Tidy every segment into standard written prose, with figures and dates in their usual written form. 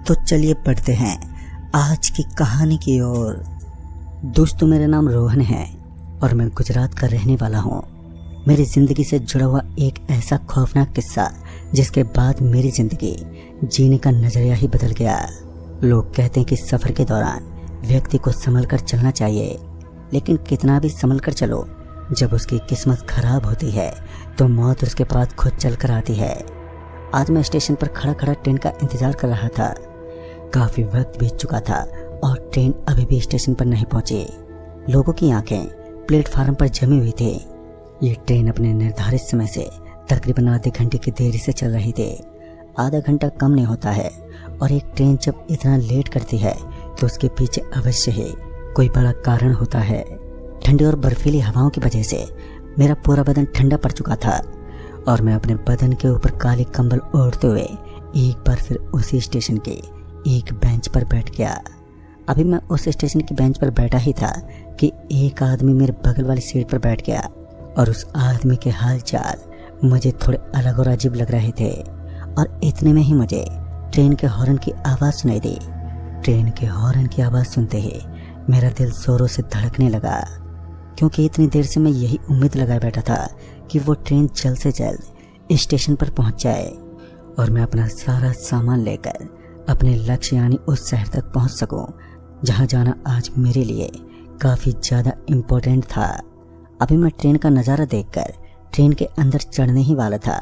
तो चलिए पढ़ते हैं आज की कहानी की ओर। दोस्तों, मेरा नाम रोहन है और मैं गुजरात का रहने वाला हूँ। मेरी ज़िंदगी से जुड़ा हुआ एक ऐसा खौफनाक किस्सा जिसके बाद मेरी ज़िंदगी जीने का नज़रिया ही बदल गया। लोग कहते हैं कि सफ़र के दौरान व्यक्ति को संभल कर चलना चाहिए, लेकिन कितना भी संभल कर चलो, जब उसकी किस्मत खराब होती है तो मौत उसके पास खुद चल कर आती है। आज मैं स्टेशन पर खड़ा खड़ा ट्रेन का इंतज़ार कर रहा था। काफ़ी वक्त बीत चुका था और ट्रेन अभी भी स्टेशन पर नहीं पहुंची। लोगों की आंखें प्लेटफार्म पर जमी हुई थी। ये ट्रेन अपने निर्धारित समय से तकरीबन आधे घंटे की देरी से चल रही थी। आधा घंटा कम नहीं होता है और एक ट्रेन जब इतना लेट करती है तो उसके पीछे अवश्य ही कोई बड़ा कारण होता है। ठंडी और बर्फीली हवाओं की वजह से मेरा पूरा बदन ठंडा पड़ चुका था और मैं अपने बदन के ऊपर काली कंबल ओढ़ते हुए एक बार फिर उसी स्टेशन के एक बेंच पर बैठ गया। अभी मैं उस स्टेशन की बेंच पर बैठा ही था कि एक आदमी मेरे बगल वाली सीट पर बैठ गया और उस आदमी के हाल चाल मुझे थोड़े अलग और अजीब लग रहे थे। और इतने में ही मुझे ट्रेन के हॉर्न की आवाज़ सुनाई दी। ट्रेन के हॉर्न की आवाज़ सुनते ही मेरा दिल जोरों से धड़कने लगा, क्योंकि इतनी देर से मैं यही उम्मीद लगाए बैठा था कि वो ट्रेन जल्द से जल्द स्टेशन पर पहुंच जाए और मैं अपना सारा सामान लेकर अपने लक्ष्य यानी उस शहर तक पहुंच सकूं जहां जाना आज मेरे लिए काफ़ी ज़्यादा इम्पोर्टेंट था। अभी मैं ट्रेन का नज़ारा देखकर ट्रेन के अंदर चढ़ने ही वाला था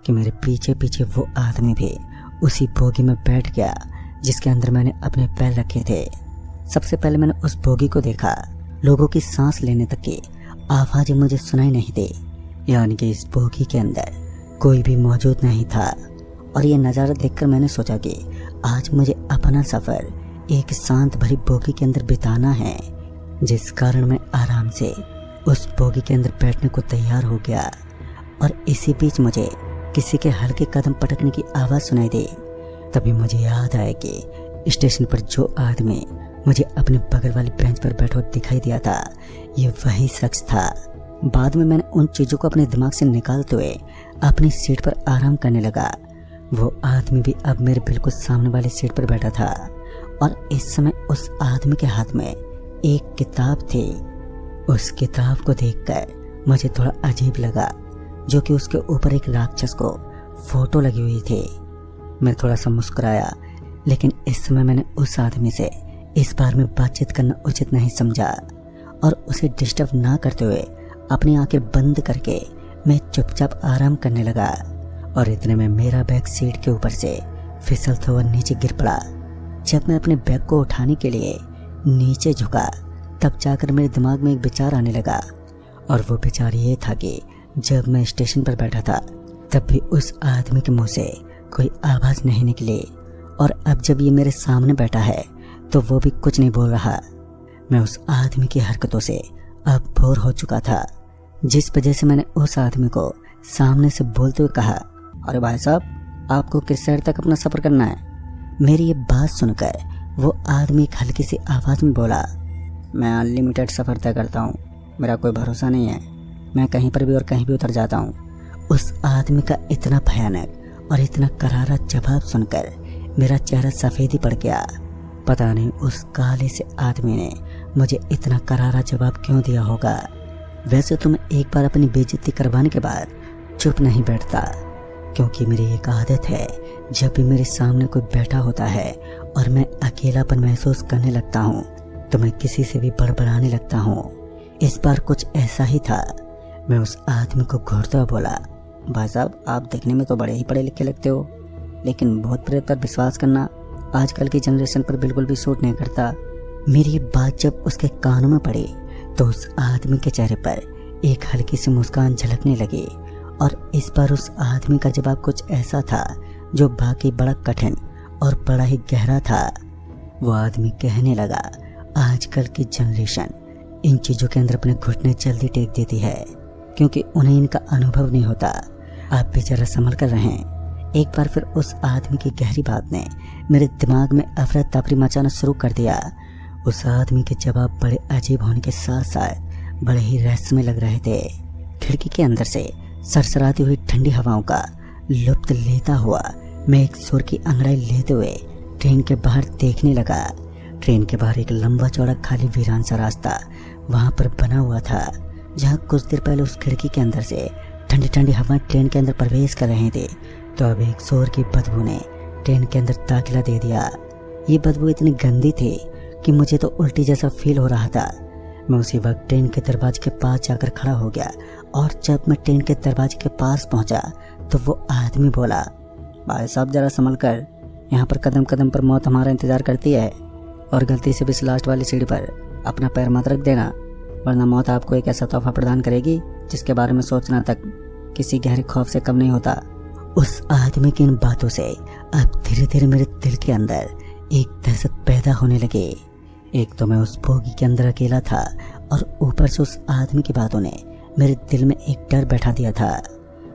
कि मेरे पीछे पीछे वो आदमी भी उसी बोगी में बैठ गया जिसके अंदर मैंने अपने पैर रखे थे। सबसे पहले मैंने उस बोगी को देखा। लोगों की सांस लेने तक की आवाज़ें मुझे सुनाई नहीं दी, यानी कि इस बोगी के अंदर कोई भी मौजूद नहीं था। और ये नज़ारा देखकर मैंने सोचा कि आज मुझे अपना सफ़र एक शांत भरी बोगी के अंदर बिताना है, जिस कारण मैं आराम से उस बोगी के अंदर बैठने को तैयार हो गया। और इसी बीच मुझे किसी के हल्के कदम पटकने की आवाज़ सुनाई दी। तभी मुझे याद आया कि स्टेशन पर जो आदमी मुझे अपने बगल वाली बेंच पर बैठा दिखाई दिया था, ये वही शख्स था। बाद में मैंने उन चीज़ों को अपने दिमाग से निकालते हुए अपनी सीट पर आराम करने लगा। वो आदमी भी अब मेरे बिल्कुल सामने वाली सीट पर बैठा था और इस समय उस आदमी के हाथ में एक किताब थी। उस किताब को देखकर मुझे थोड़ा अजीब लगा, जो कि उसके ऊपर एक राक्षस को फोटो लगी हुई थी। मैं थोड़ा सा मुस्कुराया, लेकिन इस समय मैंने उस आदमी से इस बारे में बातचीत करना उचित नहीं समझा और उसे डिस्टर्ब ना करते हुए अपनी आंखें बंद करके मैं चुपचाप आराम करने लगा। और इतने में मेरा बैग सीट के ऊपर से फिसलता हुआ नीचे गिर पड़ा। जब मैं अपने बैग को उठाने के लिए नीचे झुका, तब जाकर मेरे दिमाग में एक विचार आने लगा। और वो विचार ये था कि जब मैं स्टेशन पर बैठा था तब भी उस आदमी के मुंह से कोई आवाज़ नहीं निकली, और अब जब ये मेरे सामने बैठा है तो वो भी कुछ नहीं बोल रहा। मैं उस आदमी की हरकतों से अब बोर हो चुका था, जिस वजह से मैंने उस आदमी को सामने से बोलते हुए कहा, अरे भाई साहब, आपको किस शहर तक अपना सफ़र करना है? मेरी ये बात सुनकर वो आदमी एक हल्की सी आवाज़ में बोला, मैं अनलिमिटेड सफ़र तय करता हूँ, मेरा कोई भरोसा नहीं है, मैं कहीं पर भी और कहीं भी उतर जाता हूँ। उस आदमी का इतना भयानक और इतना करारा जवाब सुनकर मेरा चेहरा सफ़ेद ही पड़ गया। पता नहीं उस काले से आदमी ने मुझे इतना करारा जवाब क्यों दिया होगा। वैसे तो मैं एक बार अपनी बेइज्जती करवाने के बाद चुप नहीं बैठता, क्योंकि मेरी एक आदत है, जब भी मेरे सामने कोई बैठा होता है और मैं अकेलापन महसूस करने लगता हूँ तो मैं किसी से भी बड़बड़ाने लगता हूँ। इस बार कुछ ऐसा ही था। मैं उस आदमी को घूरता हुआ बोला, भाई साहब, आप देखने में तो बड़े ही पढ़े लिखे लगते हो, लेकिन भूत प्रेत पर विश्वास करना आजकल की जनरेशन पर बिल्कुल भी सूट नहीं करता। मेरी ये बात जब उसके कानों में पड़ी तो उस आदमी के चेहरे पर एक हल्की सी मुस्कान झलकने लगी, और इस बार उस आदमी का जवाब कुछ ऐसा था जो बाकी बड़ा कठिन और बड़ा ही गहरा था। वो आदमी कहने लगा, आजकल की जनरेशन इन चीज़ों के अंदर अपने घुटने जल्दी टेक देती है, क्योंकि उन्हें इनका अनुभव नहीं होता। आप भी जरा संभल कर रहें। एक बार फिर उस आदमी की गहरी बात ने मेरे दिमाग में अफरा तफरी मचाना शुरू कर दिया। उस आदमी के जवाब बड़े अजीब होने के साथ साथ बड़े ही रहस्यमय लग रहे थे। खिड़की के अंदर से सरसराती हुई ठंडी हवाओं का लुत्फ लेता हुआ मैं एक सुर की अंगड़ाई लेते हुए ट्रेन के बाहर देखने लगा। ट्रेन के बाहर एक लंबा चौड़ा खाली वीरान सा रास्ता वहां पर बना हुआ था, जहां कुछ देर पहले उस खिड़की के अंदर से ठंडी ठंडी हवा ट्रेन के अंदर प्रवेश कर रहे थे, तो अब एक जोर की बदबू ने ट्रेन के अंदर दाखिला दे दिया। ये बदबू इतनी गंदी थी कि मुझे तो उल्टी जैसा फील हो रहा था। मैं उसी वक्त ट्रेन के दरवाजे के पास जाकर खड़ा हो गया, और जब मैं ट्रेन के दरवाजे के पास पहुंचा तो वो आदमी बोला, भाई साहब जरा संभल कर, यहाँ पर कदम कदम पर मौत हमारा इंतजार करती है, और गलती से भी इस लास्ट वाली सीढ़ी पर अपना पैर मत रख देना, वरना मौत आपको एक ऐसा तोहफा प्रदान करेगी जिसके बारे में सोचना तक किसी गहरे खौफ से कम नहीं होता। उस आदमी की इन बातों से अब धीरे धीरे मेरे दिल के अंदर एक दहशत पैदा होने लगी। एक तो मैं उस बोगी के अंदर अकेला था, और ऊपर से उस आदमी की बातों ने मेरे दिल में एक डर बैठा दिया था।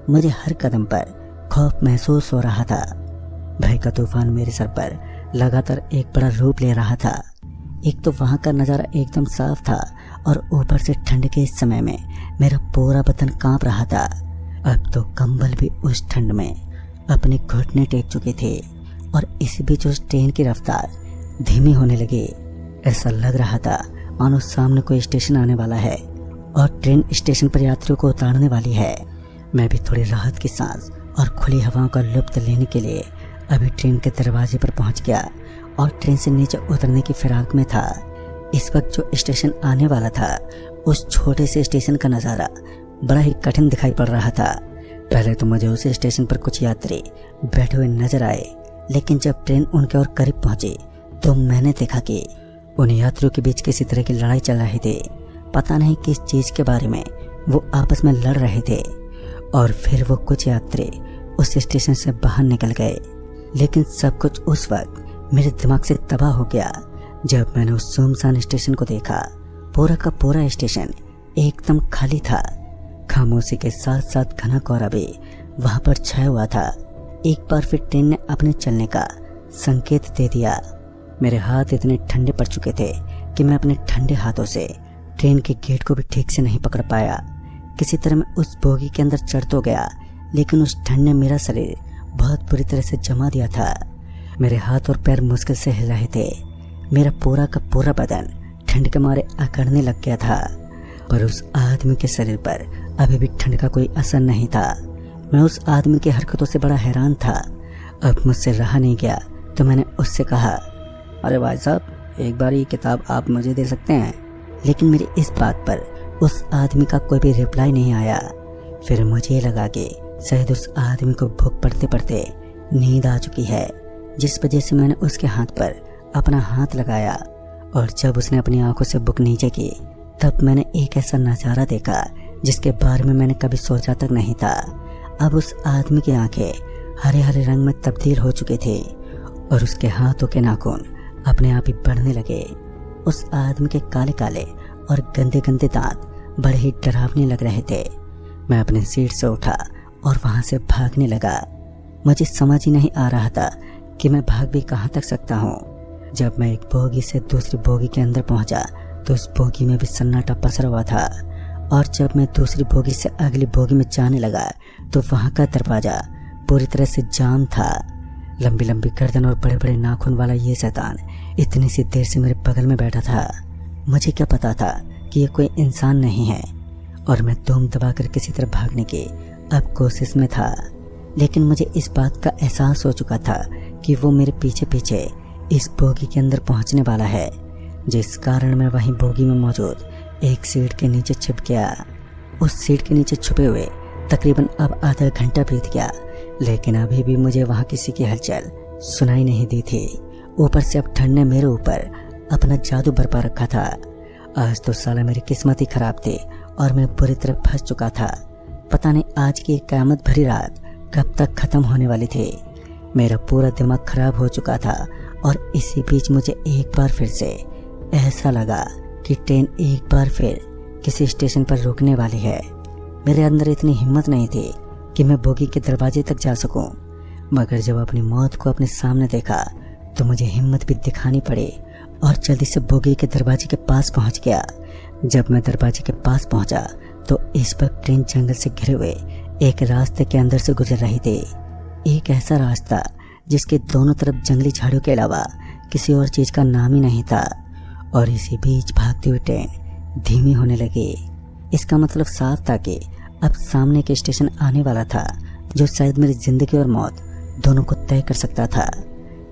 मुझे हर कदम पर खौफ महसूस हो रहा था। भय का तूफान मेरे सर पर लगातार एक बड़ा रूप ले रहा था। एक तो वहां का नज़ारा एकदम साफ था, और ऊपर से ठंड के इस समय में मेरा पूरा बदन कांप रहा था। अब तो कंबल भी उस ठंड में अपने घुटने टेक चुके थे, और इसी बीच उस ट्रेन की रफ्तार धीमी होने लगी। ऐसा लग रहा था मानो सामने कोई स्टेशन आने वाला है और ट्रेन स्टेशन पर यात्रियों को उतारने वाली है। मैं भी थोड़ी राहत की सांस और खुली हवाओं का लुत्फ लेने के लिए अभी ट्रेन के दरवाजे पर पहुंच गया, और ट्रेन से नीचे उतरने की फिराक में था। इस वक्त जो स्टेशन आने वाला था, उस छोटे से स्टेशन का नज़ारा बड़ा ही कठिन दिखाई पड़ रहा था। पहले तो मुझे उस स्टेशन पर कुछ यात्री बैठे हुए नजर आए, लेकिन जब ट्रेन उनके और करीब पहुंची तो मैंने देखा कि उन यात्रियों के बीच किसी तरह की लड़ाई चल रही थी। पता नहीं किस चीज़ के बारे में वो आपस में लड़ रहे थे। और फिर वो कुछ यात्री उस स्टेशन से बाहर निकल गए, लेकिन सब कुछ उस वक्त मेरे दिमाग से तबाह हो गया जब मैंने उस सुनसान स्टेशन को देखा। पूरा का पूरा स्टेशन एकदम खाली था। खामोशी के साथ साथ घना कोहरा भी वहां पर छाया हुआ था। एक बार फिर ट्रेन ने अपने चलने का संकेत दे दिया। मेरे हाथ इतने ठंडे पड़ चुके थे कि मैं अपने ठंडे हाथों से ट्रेन के गेट को भी ठीक से नहीं पकड़ पाया। किसी तरह मैं उस बोगी के अंदर चढ़ तो गया, लेकिन उस ठंड ने मेरा शरीर बहुत बुरी तरह से जमा दिया था। मेरे हाथ और पैर मुश्किल से हिल रहे थे। मेरा पूरा का पूरा बदन ठंड के मारे अकड़ने लग गया था, पर उस आदमी के शरीर पर अभी भी ठंड का कोई असर नहीं था। मैं उस आदमी की हरकतों से बड़ा हैरान था। अब मुझसे रहा नहीं गया तो मैंने उससे कहा, अरे भाई साहब, एक बार ये किताब आप मुझे दे सकते हैं? लेकिन मेरी इस बात पर उस आदमी का कोई भी रिप्लाई नहीं आया। फिर मुझे लगा कि शायद उस आदमी को भूख पड़ते पड़ते नींद आ चुकी है, जिस वजह से मैंने उसके हाथ पर अपना हाथ लगाया, और जब उसने अपनी आंखों से बुक नीचे की तब मैंने एक ऐसा नज़ारा देखा जिसके बारे में मैंने कभी सोचा तक नहीं था। अब उस आदमी की आंखें हरे हरे रंग में तब्दील हो चुके थे, और उसके हाथों के नाखून अपने आप ही बढ़ने लगे। उस आदमी के काले काले और गंदे गंदे दांत बड़े ही डरावने लग रहे थे। मैं अपने सीट से उठा और वहां से भागने लगा। मुझे समझ ही नहीं आ रहा था कि मैं भाग भी कहां तक सकता हूँ। जब मैं एक बोगी से दूसरी बोगी के अंदर पहुंचा तो उस बोगी में भी सन्नाटा पसरा हुआ था, और जब मैं दूसरी बोगी से अगली बोगी में जाने लगा तो वहां का दरवाजा पूरी तरह से जाम था। लंबी लंबी गर्दन और बड़े बड़े नाखून वाला ये शैतान इतनी सी देर से मेरे बगल में बैठा था। मुझे क्या पता था कि ये कोई इंसान नहीं है, और मैं दम दबाकर किसी तरह भागने की अब कोशिश में था। लेकिन मुझे इस बात का एहसास हो चुका था कि वो मेरे पीछे पीछे इस बोगी के अंदर पहुंचने वाला है, जिस कारण मैं वहीं बोगी में मौजूद एक सीट के नीचे छिप गया। उस सीट के नीचे छुपे हुए तकरीबन अब आधा घंटा बीत गया, लेकिन अभी भी मुझे वहां किसी की हलचल सुनाई नहीं दी थी। ऊपर से अब ठंड ने मेरे ऊपर अपना जादू बरपा रखा था। आज तो साला मेरी किस्मत ही खराब थी और मैं पूरी तरह फंस चुका था। पता नहीं आज की क़यामत भरी रात कब तक खत्म होने वाली थी। मेरा पूरा दिमाग खराब हो चुका था, और इसी बीच मुझे एक बार फिर से ऐसा लगा कि ट्रेन एक बार फिर किसी स्टेशन पर रुकने वाली है। मेरे अंदर इतनी हिम्मत नहीं थी कि मैं बोगी के दरवाजे तक जा सकूं, मगर जब अपनी मौत को अपने सामने देखा तो मुझे हिम्मत भी दिखानी पड़ी और जल्दी से बोगी के दरवाजे के पास पहुंच गया। जब मैं दरवाजे के पास पहुंचा तो इस वक्त ट्रेन जंगल से घिरे हुए एक रास्ते के अंदर से गुजर रही थी। एक ऐसा रास्ता जिसके दोनों तरफ जंगली झाड़ियों के अलावा किसी और चीज का नाम ही नहीं था। और इसी बीच भागती हुई ट्रेन धीमी होने लगी। इसका मतलब साफ था कि अब सामने के स्टेशन आने वाला था, जो शायद मेरी जिंदगी और मौत दोनों को तय कर सकता था।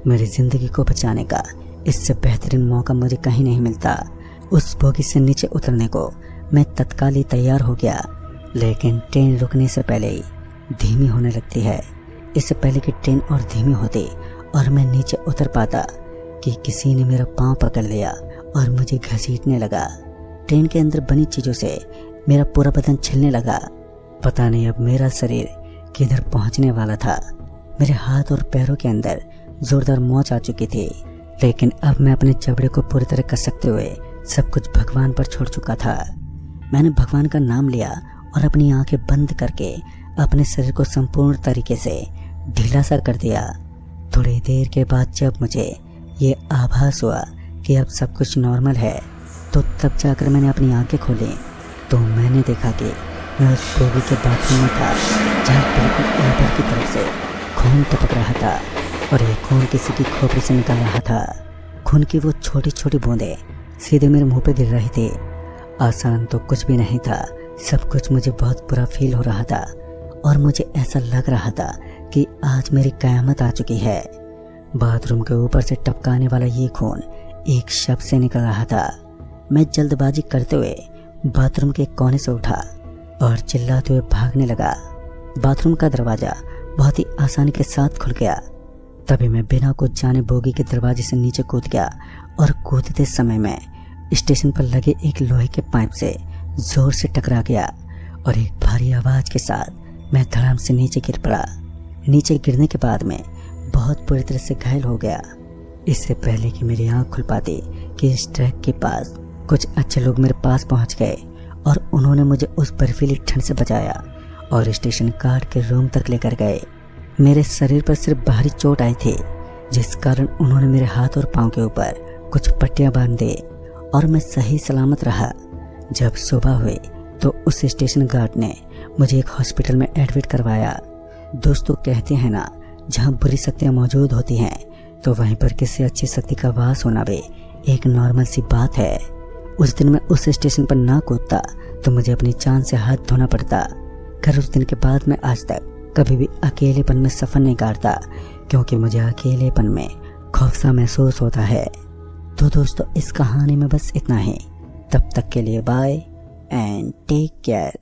मेरी जिंदगी को बचाने का इससे बेहतरीन मौका मुझे कहीं नहीं मिलता। उस बोगी से नीचे उतरने को मैं तत्काल ही तैयार हो गया, लेकिन ट्रेन रुकने से पहले ही धीमी होने लगती है। इससे पहले कि ट्रेन और धीमी होती और मैं नीचे उतर पाता कि किसी ने मेरा पांव पकड़ लिया और मुझे घसीटने लगा। ट्रेन के अंदर बनी चीजों से मेरा पूरा बदन छिलने लगा। पता नहीं अब मेरा शरीर किधर पहुंचने वाला था। मेरे हाथ और पैरों के अंदर जोरदार मोच आ चुकी थी, लेकिन अब मैं अपने जबड़े को पूरी तरह कसकते हुए सब कुछ भगवान पर छोड़ चुका था। मैंने भगवान का नाम लिया और अपनी आंखें बंद करके अपने शरीर को संपूर्ण तरीके से ढीला सा कर दिया। थोड़ी देर के बाद जब मुझे ये आभास हुआ कि अब सब कुछ नॉर्मल है, तो तब जाकर मैंने अपनी आंखें खोली तो मैंने देखा कि मैं उस बोगी के बाथरूम में था, जहाँ बिल्कुल ऊपर की तरफ से खून टपक रहा था और ये खून किसी की खोपड़ी से निकल रहा था। खून की वो छोटी छोटी बूंदें सीधे मेरे मुंह पे गिर रही थी। आसान तो कुछ भी नहीं था, सब कुछ मुझे बहुत बुरा फील हो रहा था और मुझे ऐसा लग रहा था कि आज मेरी कयामत आ चुकी है। बाथरूम के ऊपर से टपकाने वाला ये खून एक शब्द से निकल रहा था। मैं जल्दबाजी करते हुए बाथरूम के कोने से उठा और चिल्लाते हुए भागने लगा। बाथरूम का दरवाजा बहुत ही आसानी के साथ खुल गया। तभी मैं बिना कुछ जाने बोगी के दरवाजे से नीचे कूद गया और कूदते समय में स्टेशन पर लगे एक लोहे के पाइप से जोर से टकरा गया और एक भारी आवाज के साथ मैं धड़ाम से नीचे गिर पड़ा। नीचे गिरने के बाद मैं बहुत बुरी तरह से घायल हो गया। इससे पहले कि मेरी आंख खुल पाती कि इस ट्रैक के पास कुछ अच्छे लोग मेरे पास पहुंच गए और उन्होंने मुझे उस बर्फीली ठंड से बचाया और स्टेशन गार्ड के रूम तक लेकर गए। मेरे शरीर पर सिर्फ बाहरी चोट आई थी, जिस कारण उन्होंने मेरे हाथ और पांव के ऊपर कुछ पट्टियां बांध दी और मैं सही सलामत रहा। जब सुबह हुई तो उस स्टेशन गार्ड ने मुझे एक हॉस्पिटल में एडमिट करवाया। दोस्तों कहते हैं ना, जहाँ बुरी शक्तियाँ मौजूद होती हैं तो वहीं पर किसी अच्छी शक्ति का वास होना भी एक नॉर्मल सी बात है। उस दिन मैं उस स्टेशन पर ना कूदता तो मुझे अपनी जान से हाथ धोना पड़ता। खैर उस दिन के बाद मैं आज तक कभी भी अकेलेपन में सफर नहीं काटता, क्योंकि मुझे अकेलेपन में खौफसा महसूस होता है। तो दोस्तों इस कहानी में बस इतना ही। तब तक के लिए बाय एंड टेक केयर।